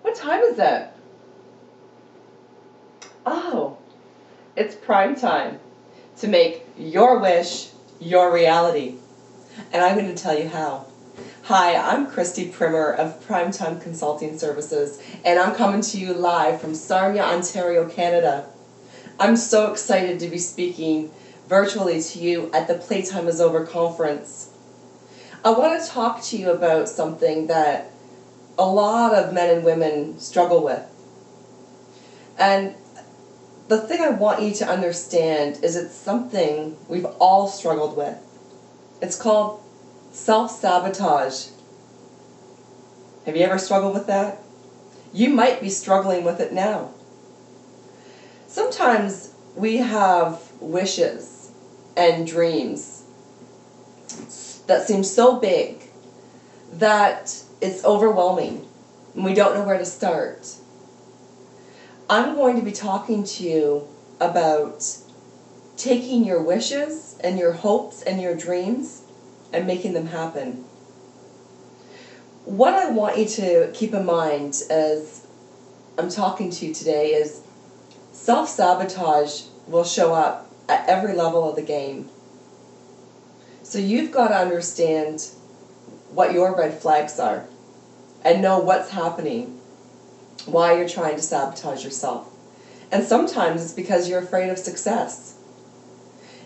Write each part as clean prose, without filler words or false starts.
What time is it? Oh, it's prime time to make your wish your reality. And I'm going to tell you how. Hi, I'm Christy Primmer of Primetime Consulting Services, and I'm coming to you live from Sarnia, Ontario, Canada. I'm so excited to be speaking virtually to you at the Playtime is Over conference. I want to talk to you about something that a lot of men and women struggle with. And the thing I want you to understand is it's something we've all struggled with. It's called self-sabotage. Have you ever struggled with that? You might be struggling with it now. Sometimes we have wishes and dreams that seem so big that it's overwhelming and we don't know where to start. I'm going to be talking to you about taking your wishes and your hopes and your dreams and making them happen. What I want you to keep in mind as I'm talking to you today is self-sabotage will show up at every level of the game. So you've got to understand what your red flags are and know what's happening, why you're trying to sabotage yourself. And sometimes it's because you're afraid of success.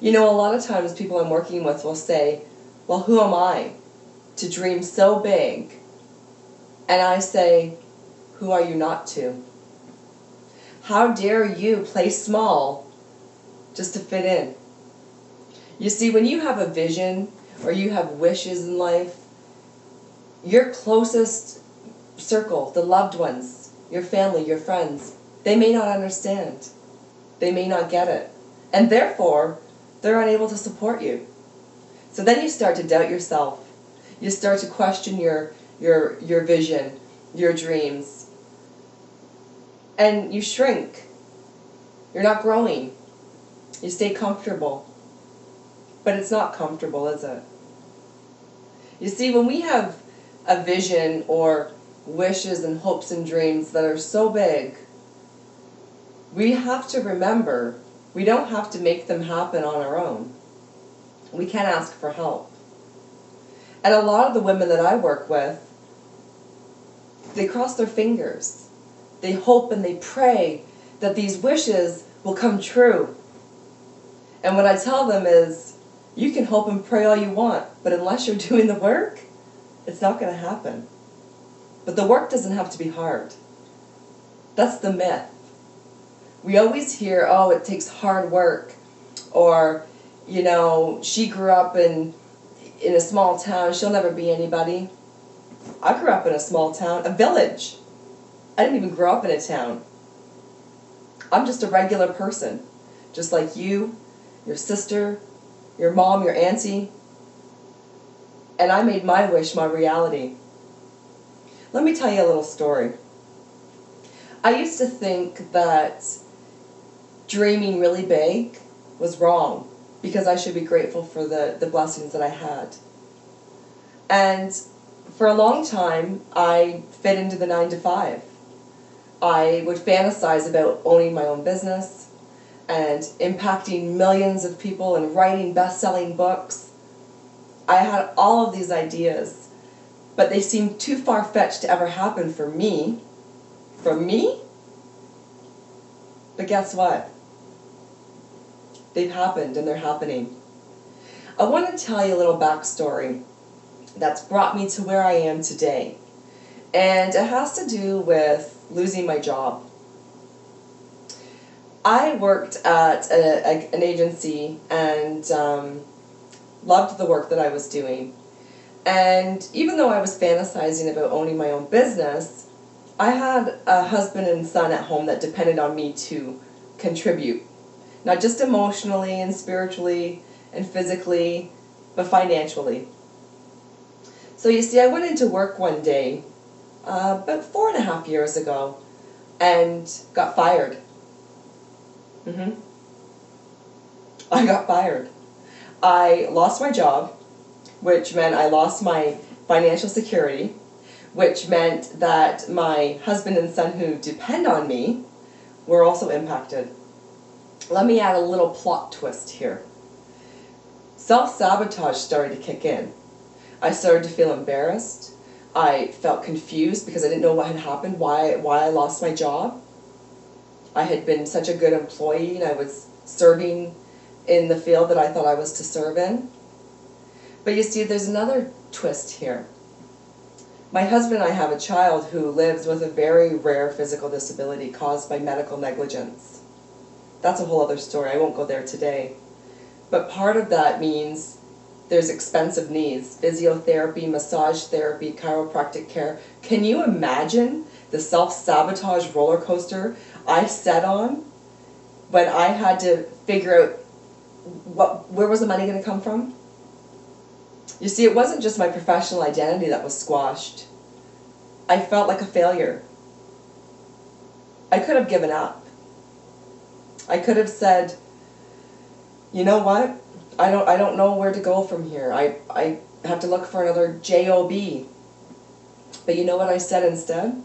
You know, a lot of times people I'm working with will say, well, who am I to dream so big? And I say, who are you not to? How dare you play small just to fit in? You see, when you have a vision or you have wishes in life, your closest circle, the loved ones, your family, your friends, they may not understand. They may not get it. And therefore, they're unable to support you. So then you start to doubt yourself. You start to question your vision, your dreams. And you shrink. You're not growing. You stay comfortable. But it's not comfortable, is it? You see, when we have a vision or wishes and hopes and dreams that are so big, we have to remember we don't have to make them happen on our own. We can ask for help. And a lot of the women that I work with, they cross their fingers. They hope and they pray that these wishes will come true. And what I tell them is, you can hope and pray all you want, but unless you're doing the work, it's not going to happen. But the work doesn't have to be hard. That's the myth. We always hear, oh, it takes hard work. Or, you know, she grew up in a small town, she'll never be anybody. I grew up in a small town, a village. I didn't even grow up in a town. I'm just a regular person, just like you, your sister, your mom, your auntie. And I made my wish my reality. Let me tell you a little story. I used to think that dreaming really big was wrong because I should be grateful for the blessings that I had. And for a long time, I fit into the 9 to 5. I would fantasize about owning my own business and impacting millions of people and writing best-selling books. I had all of these ideas, but they seemed too far-fetched to ever happen for me. For me? But guess what? They've happened and they're happening. I want to tell you a little backstory that's brought me to where I am today. And it has to do with losing my job. I worked at an agency and loved the work that I was doing. And even though I was fantasizing about owning my own business, I had a husband and son at home that depended on me to contribute. Not just emotionally and spiritually and physically, but financially. So you see, I went into work one day, about 4.5 years ago, and got fired. I got fired. I lost my job, which meant I lost my financial security, which meant that my husband and son who depend on me were also impacted. Let me add a little plot twist here. Self-sabotage started to kick in. I started to feel embarrassed. I felt confused because I didn't know what had happened, why I lost my job. I had been such a good employee and I was serving in the field that I thought I was to serve in. But you see, there's another twist here. My husband and I have a child who lives with a very rare physical disability caused by medical negligence. That's a whole other story. I won't go there today. But part of that means there's expensive needs, physiotherapy, massage therapy, chiropractic care. Can you imagine the self-sabotage roller coaster I sat on when I had to figure out where was the money going to come from? You see, it wasn't just my professional identity that was squashed. I felt like a failure. I could have given up. I could have said, you know what? I don't know where to go from here. I have to look for another job. But you know what I said instead?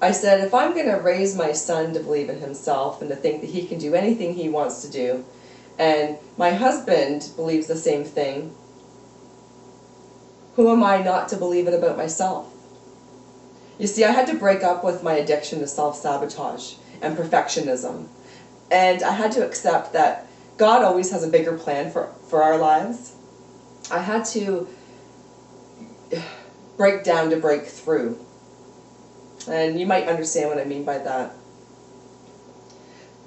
I said, if I'm going to raise my son to believe in himself and to think that he can do anything he wants to do, and my husband believes the same thing, who am I not to believe it about myself? You see, I had to break up with my addiction to self-sabotage and perfectionism. And I had to accept that God always has a bigger plan for our lives. I had to break down to break through. And you might understand what I mean by that.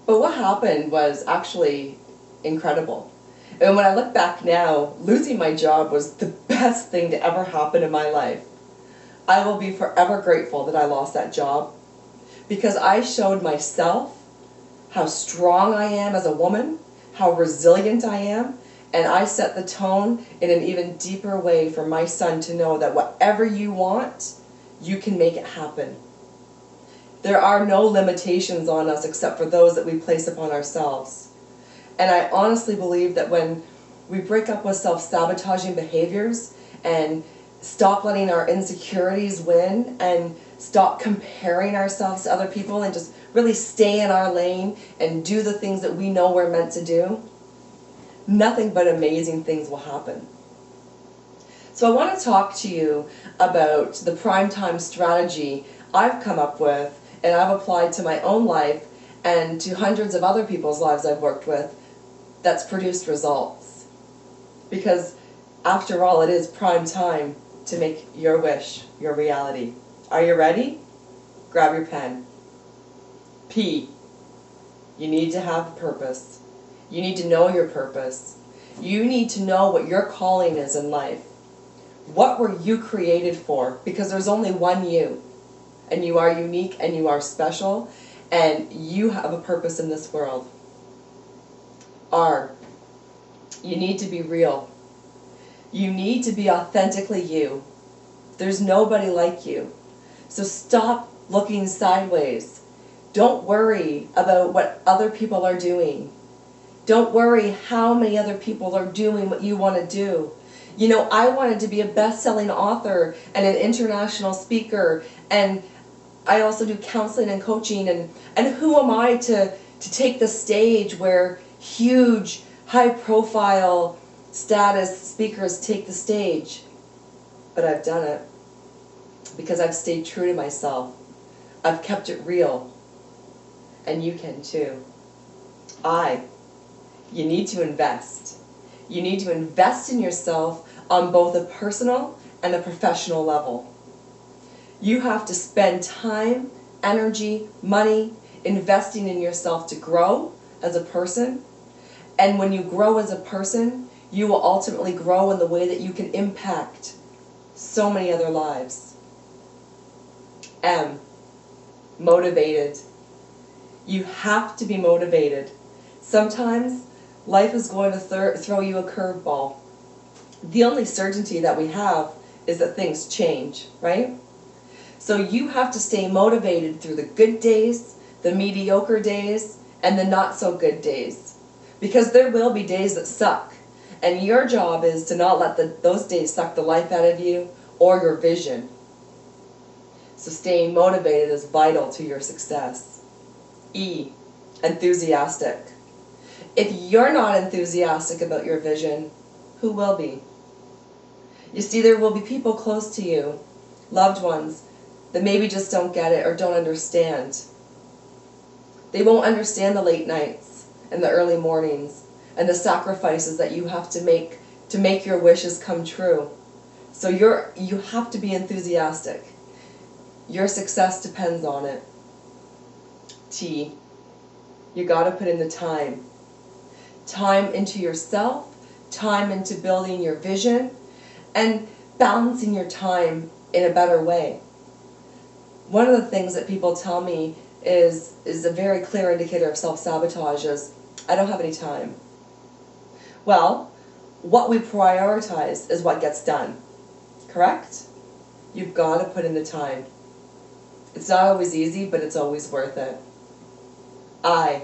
But what happened was actually incredible. And when I look back now, losing my job was the best thing to ever happen in my life. I will be forever grateful that I lost that job, because I showed myself how strong I am as a woman, how resilient I am, and I set the tone in an even deeper way for my son to know that whatever you want, you can make it happen. There are no limitations on us except for those that we place upon ourselves. And I honestly believe that when we break up with self-sabotaging behaviors and stop letting our insecurities win and stop comparing ourselves to other people and just really stay in our lane and do the things that we know we're meant to do, nothing but amazing things will happen. So I want to talk to you about the primetime strategy I've come up with and I've applied to my own life and to hundreds of other people's lives I've worked with that's produced results. Because after all, it is prime time to make your wish your reality. Are you ready? Grab your pen. P. You need to have a purpose. You need to know your purpose. You need to know what your calling is in life. What were you created for? Because there's only one you. And you are unique and you are special. And you have a purpose in this world. R. You need to be real. You need to be authentically you. There's nobody like you. So stop looking sideways. Don't worry about what other people are doing. Don't worry how many other people are doing what you want to do. You know, I wanted to be a best-selling author and an international speaker, and I also do counseling and coaching, and who am I to take the stage where huge, high-profile status speakers take the stage? But I've done it because I've stayed true to myself. I've kept it real. And you can too. You need to invest. You need to invest in yourself on both a personal and a professional level. You have to spend time, energy, money, investing in yourself to grow as a person. And when you grow as a person, you will ultimately grow in the way that you can impact so many other lives. M. Motivated. You have to be motivated. Sometimes life is going to throw you a curveball. The only certainty that we have is that things change, right? So you have to stay motivated through the good days, the mediocre days, and the not so good days. Because there will be days that suck. And your job is to not let those days suck the life out of you or your vision. So staying motivated is vital to your success. E, enthusiastic. If you're not enthusiastic about your vision, who will be? You see, there will be people close to you, loved ones, that maybe just don't get it or don't understand. They won't understand the late nights and the early mornings and the sacrifices that you have to make your wishes come true. So you have to be enthusiastic. Your success depends on it. T, you got to put in the time. Time into yourself, time into building your vision, and balancing your time in a better way. One of the things that people tell me is a very clear indicator of self-sabotage is, I don't have any time. Well, what we prioritize is what gets done, correct? You've got to put in the time. It's not always easy, but it's always worth it. I,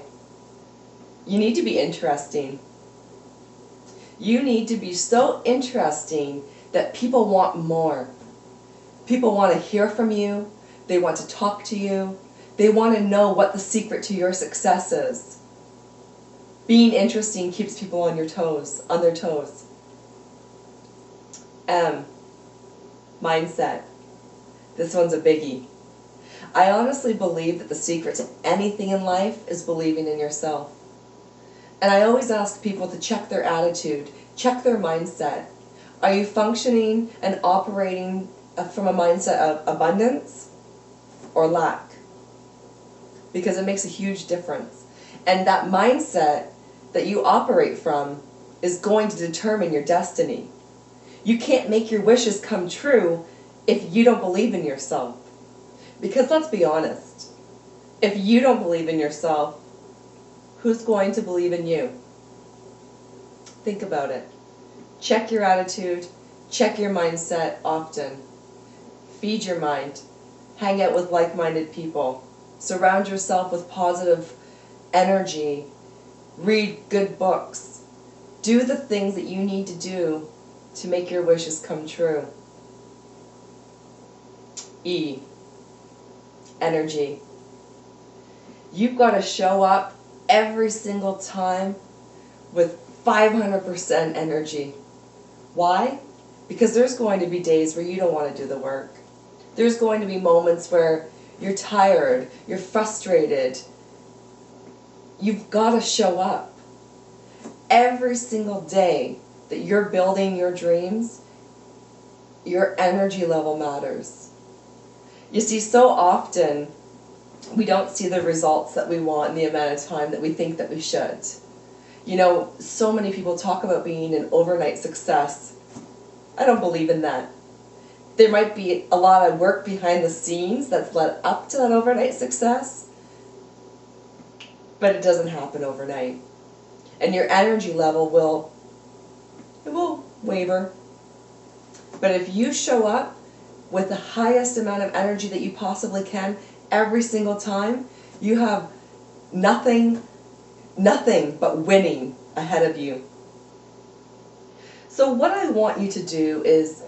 you need to be interesting. You need to be so interesting that people want more. People want to hear from you. They want to talk to you. They want to know what the secret to your success is. Being interesting keeps people on their toes. M, mindset. This one's a biggie. I honestly believe that the secret to anything in life is believing in yourself. And I always ask people to check their attitude, check their mindset. Are you functioning and operating from a mindset of abundance or lack? Because it makes a huge difference. And that mindset that you operate from is going to determine your destiny. You can't make your wishes come true if you don't believe in yourself. Because let's be honest, if you don't believe in yourself, who's going to believe in you? Think about it. Check your attitude, check your mindset often. Feed your mind. Hang out with like-minded people. Surround yourself with positive energy. Read good books. Do the things that you need to do to make your wishes come true. E, energy. You've got to show up every single time with 500% energy. Why? Because there's going to be days where you don't want to do the work. There's going to be moments where you're tired, you're frustrated. You've got to show up. Every single day that you're building your dreams, your energy level matters. You see, so often we don't see the results that we want in the amount of time that we think that we should. You know, so many people talk about being an overnight success. I don't believe in that. There might be a lot of work behind the scenes that's led up to that overnight success, but it doesn't happen overnight. And your energy level will waver. But if you show up with the highest amount of energy that you possibly can every single time, you have nothing but winning ahead of you. So what I want you to do is,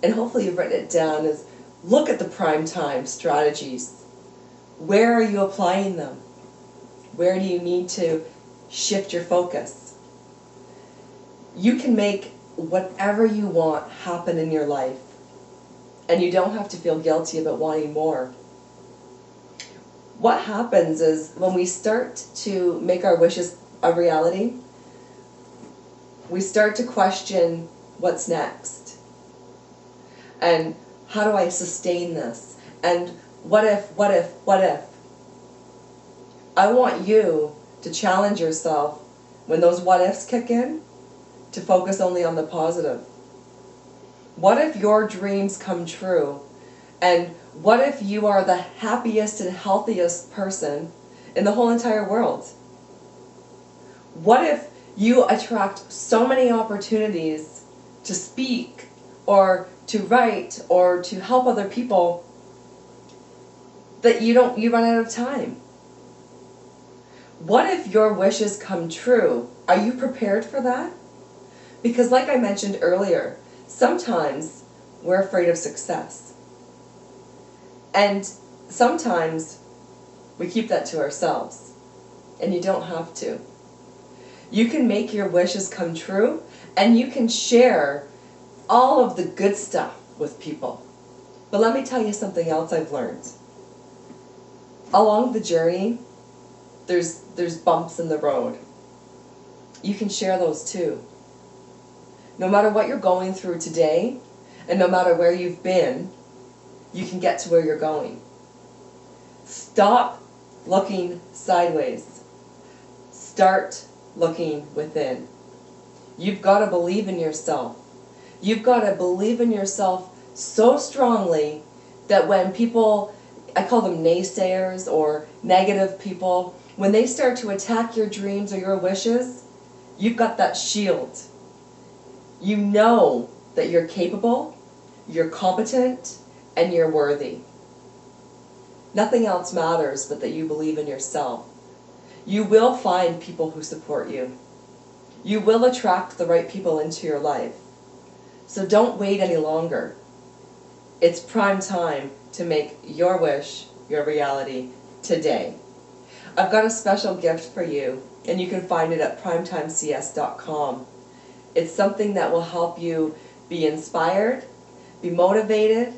and hopefully you've written it down, is look at the PRIMETIME strategies. Where are you applying them? Where do you need to shift your focus? You can make whatever you want happen in your life, and you don't have to feel guilty about wanting more. What happens is when we start to make our wishes a reality, we start to question what's next. And how do I sustain this? And what if? I want you to challenge yourself when those what ifs kick in to focus only on the positive. What if your dreams come true? And what if you are the happiest and healthiest person in the whole entire world? What if you attract so many opportunities to speak or to write or to help other people that you run out of time? What if your wishes come true? Are you prepared for that? Because like I mentioned earlier, sometimes We're afraid of success. And sometimes we keep that to ourselves. And you don't have to. You can make your wishes come true, and you can share all of the good stuff with people. But let me tell you something else I've learned. Along the journey, there's bumps in the road. You can share those too. No matter what you're going through today, and no matter where you've been, you can get to where you're going. Stop looking sideways. Start looking within. You've got to believe in yourself. You've got to believe in yourself so strongly that when people, I call them naysayers or negative people, when they start to attack your dreams or your wishes, you've got that shield. You know that you're capable, you're competent, and you're worthy. Nothing else matters but that you believe in yourself. You will find people who support you. You will attract the right people into your life. So don't wait any longer. It's prime time to make your wish your reality today. I've got a special gift for you, and you can find it at primetimecs.com. It's something that will help you be inspired, be motivated,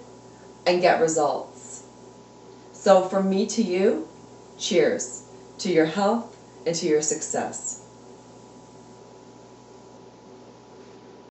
and get results. So from me to you, cheers to your health and to your success.